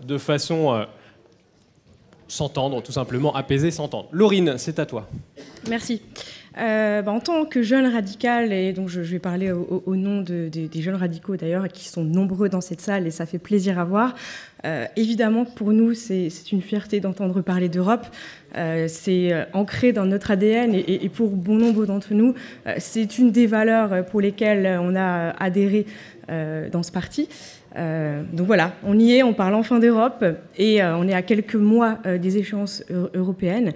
de façon s'entendre, tout simplement, apaiser, s'entendre. Laurine, c'est à toi. Merci. En tant que jeune radicale, et donc je vais parler au nom des jeunes radicaux d'ailleurs, qui sont nombreux dans cette salle, et ça fait plaisir à voir. Évidemment, pour nous, c'est une fierté d'entendre parler d'Europe. C'est ancré dans notre ADN, et pour bon nombre d'entre nous, c'est une des valeurs pour lesquelles on a adhéré dans ce parti. Donc voilà, on y est, on parle enfin d'Europe, et on est à quelques mois des échéances européennes.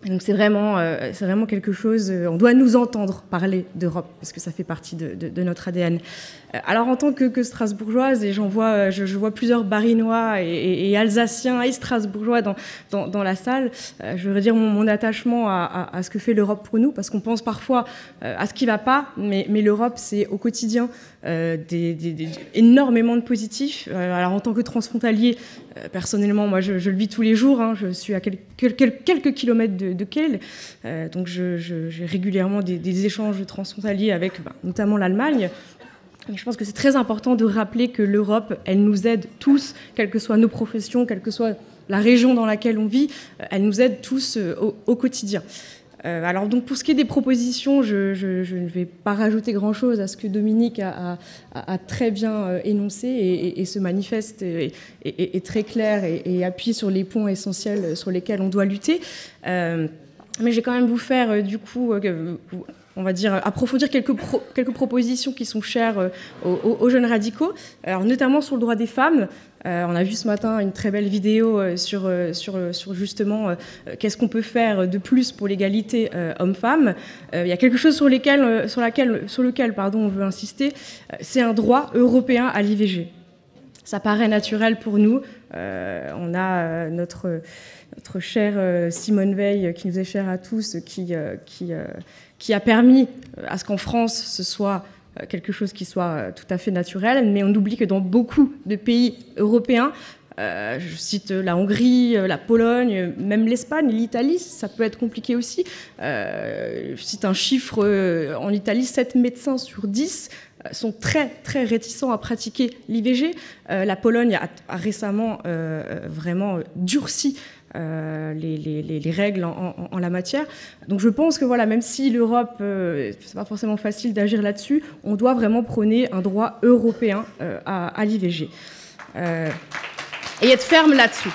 Donc c'est vraiment quelque chose, on doit nous entendre parler d'Europe, parce que ça fait partie de notre ADN. Alors en tant que strasbourgeoise, et je vois plusieurs barinois et alsaciens et strasbourgeois dans la salle, je veux dire mon attachement à ce que fait l'Europe pour nous, parce qu'on pense parfois à ce qui ne va pas, mais l'Europe, c'est au quotidien énormément de positifs. Alors en tant que transfrontalier, personnellement, moi je le vis tous les jours, hein, je suis à quelques kilomètres de Kiel, donc j'ai régulièrement des échanges transfrontaliers avec notamment l'Allemagne. Et je pense que c'est très important de rappeler que l'Europe, elle nous aide tous, quelles que soient nos professions, quelle que soit la région dans laquelle on vit, elle nous aide tous au quotidien. Alors donc pour ce qui est des propositions, je ne vais pas rajouter grand-chose à ce que Dominique a très bien énoncé, et ce manifeste est très clair et appuie sur les points essentiels sur lesquels on doit lutter. Mais je vais quand même vous faire du coup... on va dire, approfondir quelques propositions qui sont chères aux jeunes radicaux, alors notamment sur le droit des femmes. On a vu ce matin une très belle vidéo sur justement qu'est-ce qu'on peut faire de plus pour l'égalité homme-femme. Il y a quelque chose sur lequel on veut insister, c'est un droit européen à l'IVG. Ça paraît naturel pour nous. On a notre chère Simone Veil, qui nous est chère à tous, qui a permis à ce qu'en France, ce soit quelque chose qui soit tout à fait naturel, mais on oublie que dans beaucoup de pays européens, je cite la Hongrie, la Pologne, même l'Espagne, l'Italie, ça peut être compliqué aussi. Je cite un chiffre, en Italie, 7 médecins sur 10 sont très, très réticents à pratiquer l'IVG. La Pologne a récemment vraiment durci les règles en la matière. Donc je pense que voilà, même si l'Europe, c'est pas forcément facile d'agir là-dessus, on doit vraiment prôner un droit européen à l'IVG. Et être ferme là-dessus.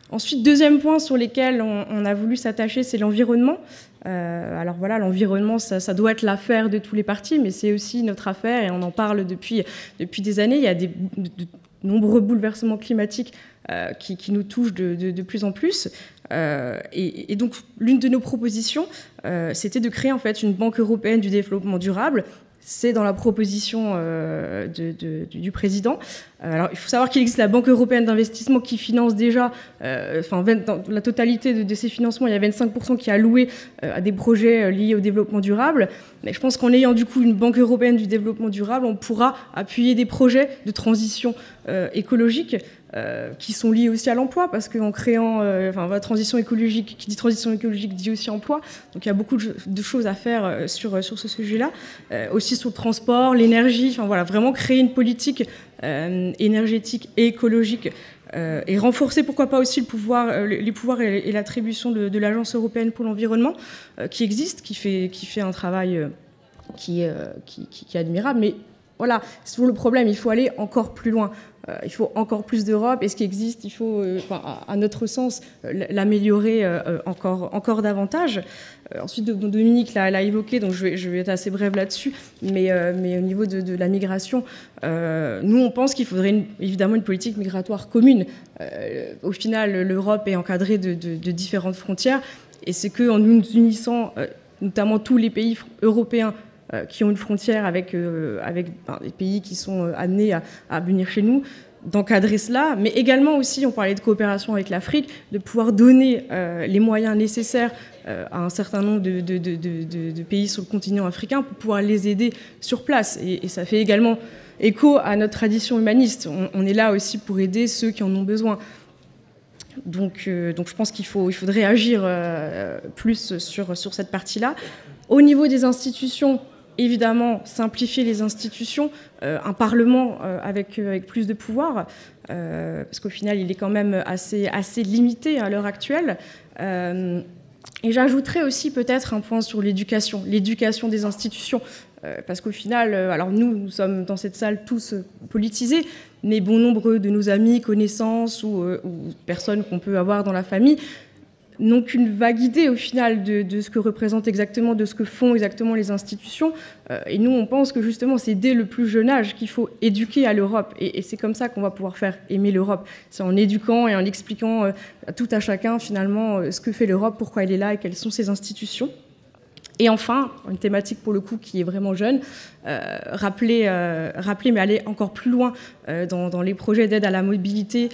Ensuite, deuxième point sur lequel on a voulu s'attacher, c'est l'environnement. Alors voilà, l'environnement, ça doit être l'affaire de tous les partis, mais c'est aussi notre affaire, et on en parle depuis des années. Il y a de nombreux bouleversements climatiques qui nous touchent de plus en plus. Et donc, l'une de nos propositions, c'était de créer en fait une banque européenne du développement durable. C'est dans la proposition du président. Alors, il faut savoir qu'il existe la Banque européenne d'investissement qui finance déjà, dans la totalité de ces financements, il y a 25% qui est alloué à des projets liés au développement durable. Mais je pense qu'en ayant du coup une Banque européenne du développement durable, on pourra appuyer des projets de transition écologique qui sont liés aussi à l'emploi, parce qu'en créant la transition écologique, qui dit transition écologique dit aussi emploi, donc il y a beaucoup de choses à faire sur ce sujet-là, aussi sur le transport, l'énergie, voilà, vraiment créer une politique énergétique et écologique, et renforcer pourquoi pas aussi les pouvoirs et l'attribution de l'Agence européenne pour l'environnement, qui existe, qui fait un travail qui est admirable, mais voilà, c'est toujours le problème, il faut aller encore plus loin. Il faut encore plus d'Europe, et ce qui existe, il faut, à notre sens, l'améliorer encore davantage. Ensuite, Dominique l'a évoqué, donc je vais être assez brève là-dessus, mais au niveau de la migration, nous, on pense qu'il faudrait évidemment une politique migratoire commune. Au final, l'Europe est encadrée de différentes frontières, et c'est qu'en nous unissant, notamment tous les pays européens, qui ont une frontière avec des pays qui sont amenés à venir chez nous, d'encadrer cela, mais également aussi, on parlait de coopération avec l'Afrique, de pouvoir donner les moyens nécessaires à un certain nombre de pays sur le continent africain pour pouvoir les aider sur place. Et ça fait également écho à notre tradition humaniste. On est là aussi pour aider ceux qui en ont besoin. Donc je pense qu'il faudrait agir plus sur cette partie-là. Au niveau des institutions, évidemment simplifier les institutions, un Parlement avec plus de pouvoir, parce qu'au final, il est quand même assez limité à l'heure actuelle. Et j'ajouterais aussi peut-être un point sur l'éducation des institutions, parce qu'au final, alors nous sommes dans cette salle tous politisés, mais bon nombre de nos amis, connaissances ou personnes qu'on peut avoir dans la famille n'ont qu'une vague idée au final de ce que représentent exactement, de ce que font exactement les institutions. Et nous, on pense que justement, c'est dès le plus jeune âge qu'il faut éduquer à l'Europe. Et c'est comme ça qu'on va pouvoir faire aimer l'Europe. C'est en éduquant et en expliquant à tout à chacun, finalement, ce que fait l'Europe, pourquoi elle est là et quelles sont ses institutions. Et enfin, une thématique pour le coup qui est vraiment jeune, rappeler mais aller encore plus loin dans les projets d'aide à la mobilité,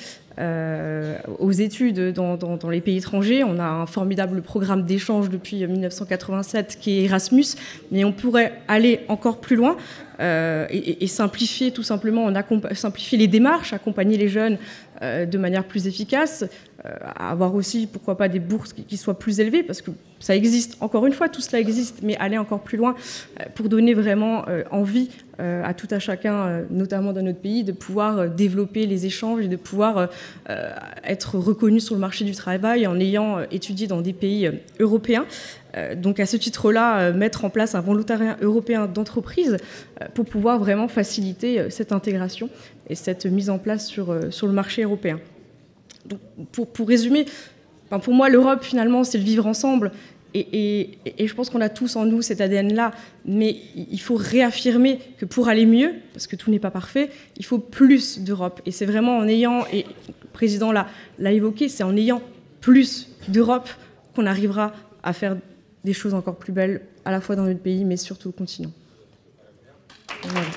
aux études dans les pays étrangers. On a un formidable programme d'échange depuis 1987 qui est Erasmus, mais on pourrait aller encore plus loin et simplifier tout simplement, simplifier les démarches, accompagner les jeunes de manière plus efficace, avoir aussi, pourquoi pas, des bourses qui soient plus élevées, parce que ça existe, encore une fois, tout cela existe, mais aller encore plus loin pour donner vraiment envie à tout à chacun, notamment dans notre pays, de pouvoir développer les échanges et de pouvoir être reconnu sur le marché du travail en ayant étudié dans des pays européens. Donc à ce titre-là, mettre en place un volontariat européen d'entreprise pour pouvoir vraiment faciliter cette intégration et cette mise en place sur le marché européen. Donc, pour résumer, pour moi, l'Europe, finalement, c'est le vivre ensemble. Et je pense qu'on a tous en nous cet ADN-là, mais il faut réaffirmer que pour aller mieux, parce que tout n'est pas parfait, il faut plus d'Europe. Et c'est vraiment en ayant, et le président l'a évoqué, c'est en ayant plus d'Europe qu'on arrivera à faire des choses encore plus belles, à la fois dans notre pays, mais surtout au continent. Voilà.